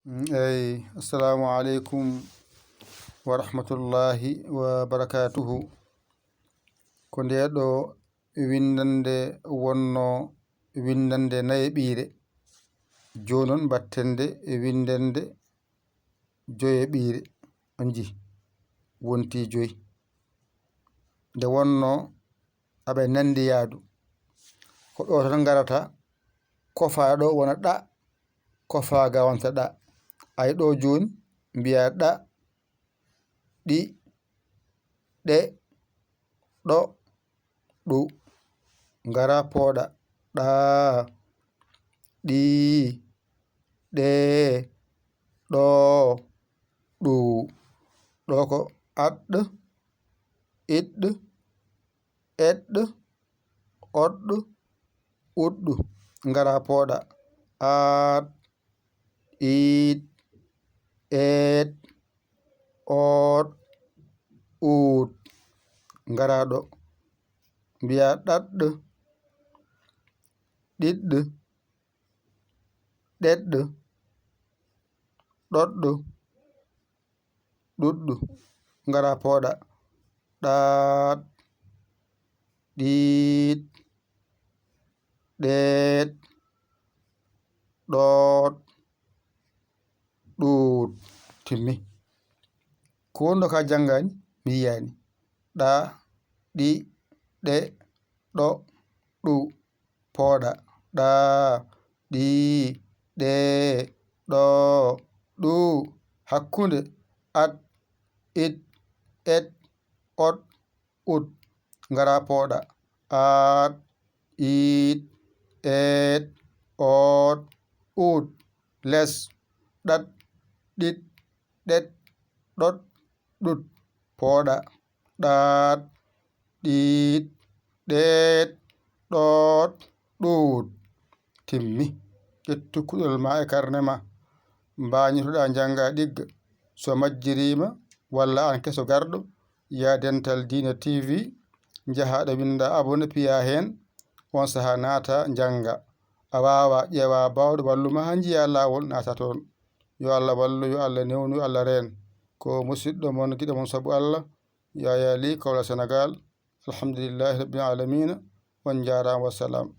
Assalamu alaikum wa rahmatullahi wa barakatuhu. Ko ndeɗo windande wonno windande nayeɓire, jonon battende windande joyeɓire on ji wonti joyi. Nde wonno aɓe nandi yaadu ko ɗo tan garata kofaɗo wona ɗa, kofaga wonta ɗa. Ay ɗo joni mbiya ɗa, ɗi, ɗe, ɗo, ɗu. Ngara pooɗa ɗa, ɗi, ɗe, ɗo, ɗu. Ɗo ko aɗɗo, iɗɗo, eɗɗo, oɗɗo, uɗɗo. Ngara pooɗa aɗ, iɗ, eɗ, oɗ, uɗ. Ngara ɗo mbiya ɗaɗɗo, ɗiɗɗo, ɗeɗɗo, ɗoɗɗo, ɗuɗɗo. Ngara pooɗa ɗaɗ, ɗiɗ, ɗeɗ, ɗoɗ, ɗuɗ. Timmi. Ko wonno ka jangani mi yiyani. ɗa, ɗi, ɗe, ɗo, ɗu. Pooɗa ɗa, ɗi, ɗe, ɗo, ɗu. Hakkunde aɗ, iɗ, eɗ, oɗ, uɗ. Ngara pooɗa aɗ, iɗ, eɗ, oɗ, uɗ. Les ɗaɗ, ɗiɗ, ɗeɗ, ɗoɗ, ɗuɗ. Pooɗa ɗaɗ, ɗiɗ, ɗeɗ, ɗoɗ, ɗuɗ. Timmi. ƴettu kuɗol ma e karne ma mbañitoɗa janga ɗigga. So majjirima walla an keso garɗo, ya Dental Dina TV, jahaɗo winda abone piya hen. On saha naata janga. A wawa ƴeewa bawɗo walluma ha jiya lawol nata toon. Yo Allah wallu, yo Allah newnu, yo Allah reen. Ko musidɗo mon giɗo mon sabu Allah, Yaya Ly Kawla Sénégal. Alhamdulillahi rabbil alamina. On jarama, wassalam.